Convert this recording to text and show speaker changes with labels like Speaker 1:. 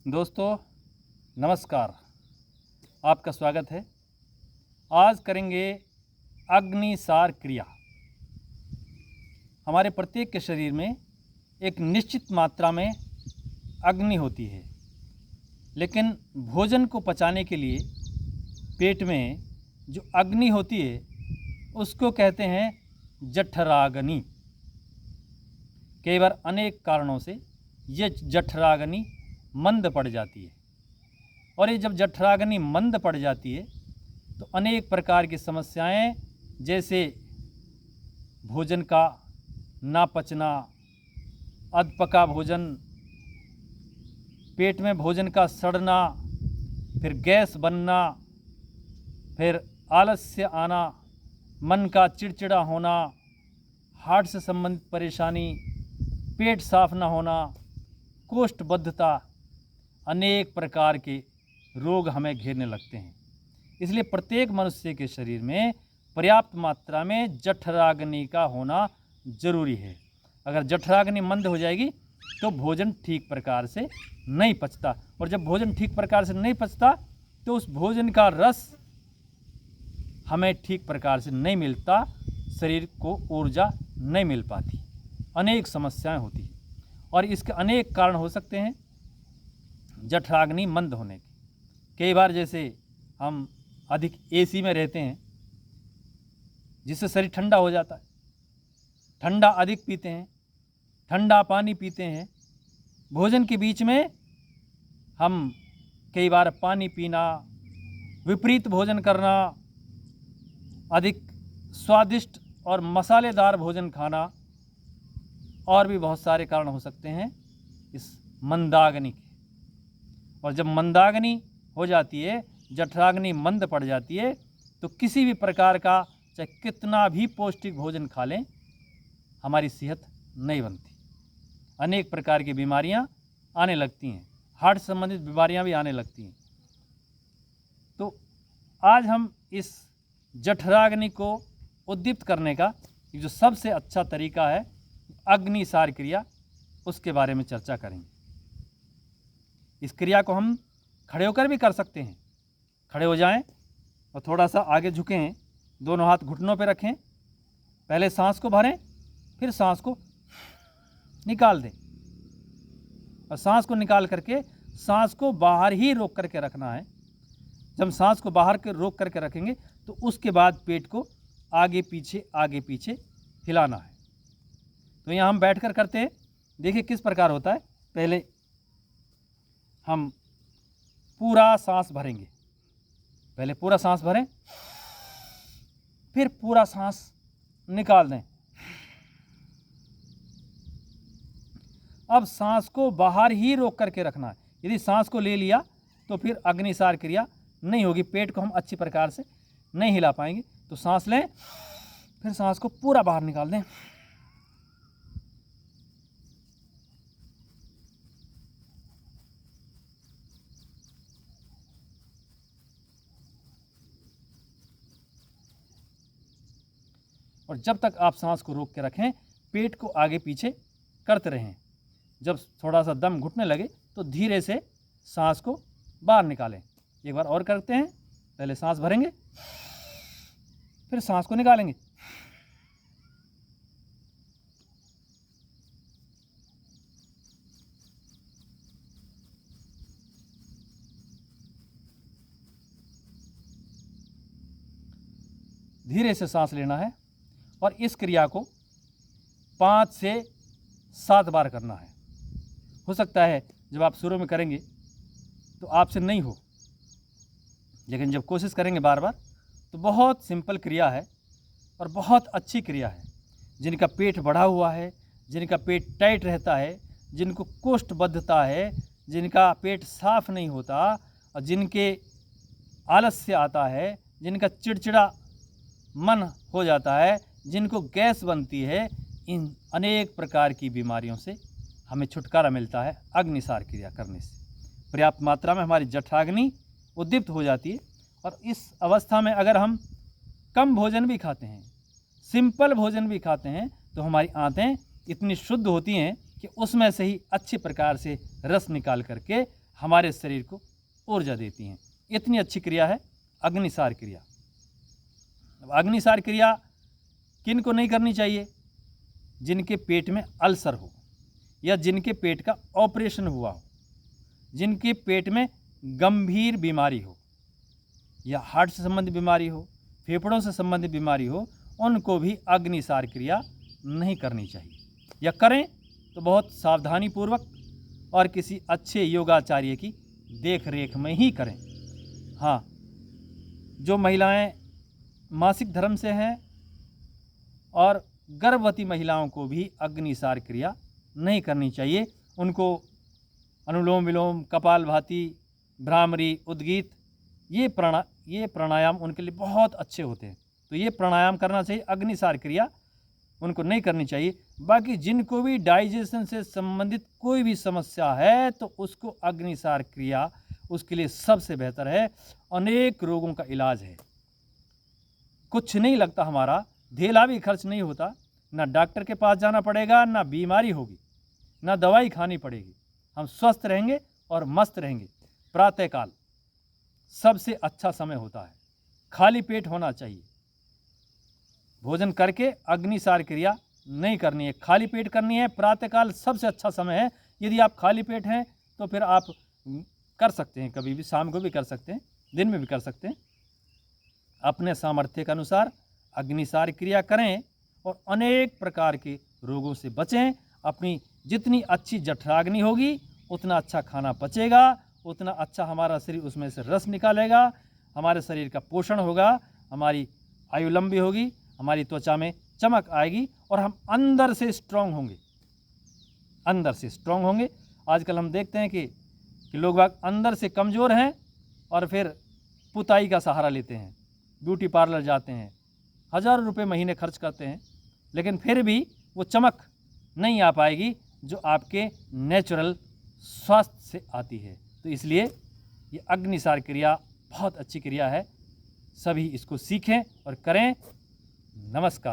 Speaker 1: दोस्तों नमस्कार, आपका स्वागत है। आज करेंगे अग्निसार क्रिया। हमारे प्रत्येक के शरीर में एक निश्चित मात्रा में अग्नि होती है, लेकिन भोजन को पचाने के लिए पेट में जो अग्नि होती है उसको कहते हैं जठराग्नि। कई बार अनेक कारणों से ये जठराग्नि मंद पड़ जाती है, और ये जब जठराग्नि मंद पड़ जाती है तो अनेक प्रकार की समस्याएं, जैसे भोजन का ना पचना, अधपका भोजन, पेट में भोजन का सड़ना, फिर गैस बनना, फिर आलस्य आना, मन का चिड़चिड़ा होना, हार्ट से संबंधित परेशानी, पेट साफ ना होना, कोष्ठबद्धता, अनेक प्रकार के रोग हमें घेरने लगते हैं। इसलिए प्रत्येक मनुष्य के शरीर में पर्याप्त मात्रा में जठराग्नि का होना जरूरी है। अगर जठराग्नि मंद हो जाएगी तो भोजन ठीक प्रकार से नहीं पचता, और जब भोजन ठीक प्रकार से नहीं पचता तो उस भोजन का रस हमें ठीक प्रकार से नहीं मिलता, शरीर को ऊर्जा नहीं मिल पाती, अनेक समस्याएं होती हैं। और इसके अनेक कारण हो सकते हैं जठराग्नि मंद होने के। कई बार जैसे हम अधिक एसी में रहते हैं जिससे शरीर ठंडा हो जाता है, ठंडा अधिक पीते हैं, ठंडा पानी पीते हैं, भोजन के बीच में हम कई बार पानी पीना, विपरीत भोजन करना, अधिक स्वादिष्ट और मसालेदार भोजन खाना, और भी बहुत सारे कारण हो सकते हैं इस मंदाग्नि के। और जब मंदाग्नि हो जाती है, जठराग्नि मंद पड़ जाती है, तो किसी भी प्रकार का चाहे कितना भी पौष्टिक भोजन खा लें, हमारी सेहत नहीं बनती। अनेक प्रकार की बीमारियां आने लगती हैं, हार्ट संबंधित बीमारियां भी आने लगती हैं। तो आज हम इस जठराग्नि को उद्दीप्त करने का जो सबसे अच्छा तरीका है अग्निसार क्रिया, उसके बारे में चर्चा करेंगे। इस क्रिया को हम खड़े होकर भी कर सकते हैं। खड़े हो जाएं और थोड़ा सा आगे झुकें, दोनों हाथ घुटनों पर रखें, पहले सांस को भरें, फिर सांस को निकाल दें, और सांस को निकाल करके सांस को बाहर ही रोक करके रखना है। जब सांस को बाहर के रोक करके रखेंगे तो उसके बाद पेट को आगे पीछे हिलाना है। तो यहाँ हम बैठकर करते हैं, देखिए किस प्रकार होता है। पहले हम पूरा सांस भरेंगे, पहले पूरा सांस भरें, फिर पूरा सांस निकाल दें। अब सांस को बाहर ही रोक करके रखना है। यदि सांस को ले लिया तो फिर अग्निसार क्रिया नहीं होगी, पेट को हम अच्छी प्रकार से नहीं हिला पाएंगे। तो सांस लें, फिर सांस को पूरा बाहर निकाल दें। और जब तक आप सांस को रोक के रखें, पेट को आगे पीछे करते रहें। जब थोड़ा सा दम घुटने लगे तो धीरे से सांस को बाहर निकालें। एक बार और करते हैं, पहले सांस भरेंगे, फिर सांस को निकालेंगे। धीरे से सांस लेना है, और इस क्रिया को 5 से 7 बार करना है। हो सकता है जब आप शुरू में करेंगे तो आपसे नहीं हो, लेकिन जब कोशिश करेंगे बार बार तो बहुत सिंपल क्रिया है और बहुत अच्छी क्रिया है। जिनका पेट बढ़ा हुआ है, जिनका पेट टाइट रहता है, जिनको कोष्ठबद्धता है, जिनका पेट साफ नहीं होता, और जिनके आलस्य आता है, जिनका चिड़चिड़ा मन हो जाता है, जिनको गैस बनती है, इन अनेक प्रकार की बीमारियों से हमें छुटकारा मिलता है अग्निसार क्रिया करने से। पर्याप्त मात्रा में हमारी जठराग्नि उद्दीप्त हो जाती है, और इस अवस्था में अगर हम कम भोजन भी खाते हैं, सिंपल भोजन भी खाते हैं, तो हमारी आंतें इतनी शुद्ध होती हैं कि उसमें से ही अच्छी प्रकार से रस निकाल करके हमारे शरीर को ऊर्जा देती हैं। इतनी अच्छी क्रिया है अग्निसार क्रिया। अब अग्निसार क्रिया किन को नहीं करनी चाहिए? जिनके पेट में अल्सर हो, या जिनके पेट का ऑपरेशन हुआ हो, जिनके पेट में गंभीर बीमारी हो, या हार्ट से संबंधित बीमारी हो, फेफड़ों से संबंधित बीमारी हो, उनको भी अग्निसार क्रिया नहीं करनी चाहिए, या करें तो बहुत सावधानी पूर्वक और किसी अच्छे योगाचार्य की देख रेख में ही करें। हाँ, जो महिलाएं मासिक धर्म से हैं और गर्भवती महिलाओं को भी अग्निसार क्रिया नहीं करनी चाहिए। उनको अनुलोम विलोम, कपालभाति, भ्रामरी, उद्गीत, ये प्राणायाम उनके लिए बहुत अच्छे होते हैं, तो ये प्राणायाम करना चाहिए। अग्निसार क्रिया उनको नहीं करनी चाहिए। बाकी जिनको भी डाइजेशन से संबंधित कोई भी समस्या है तो उसको अग्निसार क्रिया उसके लिए सबसे बेहतर है। अनेक रोगों का इलाज है, कुछ नहीं लगता, हमारा धेला भी खर्च नहीं होता, ना डॉक्टर के पास जाना पड़ेगा, ना बीमारी होगी, ना दवाई खानी पड़ेगी। हम स्वस्थ रहेंगे और मस्त रहेंगे। प्रातःकाल सबसे अच्छा समय होता है, खाली पेट होना चाहिए। भोजन करके अग्निसार क्रिया नहीं करनी है, खाली पेट करनी है। प्रातःकाल सबसे अच्छा समय है। यदि आप खाली पेट हैं तो फिर आप कर सकते हैं, कभी भी, शाम को भी कर सकते हैं, दिन में भी कर सकते हैं। अपने सामर्थ्य के अनुसार अग्निसार क्रिया करें और अनेक प्रकार के रोगों से बचें। अपनी जितनी अच्छी जठराग्नि होगी उतना अच्छा खाना पचेगा, उतना अच्छा हमारा शरीर उसमें से रस निकालेगा, हमारे शरीर का पोषण होगा, हमारी आयु लंबी होगी, हमारी त्वचा में चमक आएगी और हम अंदर से स्ट्रांग होंगे, अंदर से स्ट्रांग होंगे। आजकल हम देखते हैं कि लोग बाग अंदर से कमज़ोर हैं और फिर पुताई का सहारा लेते हैं, ब्यूटी पार्लर जाते हैं, हज़ारों रुपए महीने खर्च करते हैं, लेकिन फिर भी वो चमक नहीं आ पाएगी जो आपके नेचुरल स्वास्थ्य से आती है। तो इसलिए ये अग्निसार क्रिया बहुत अच्छी क्रिया है, सभी इसको सीखें और करें। नमस्कार।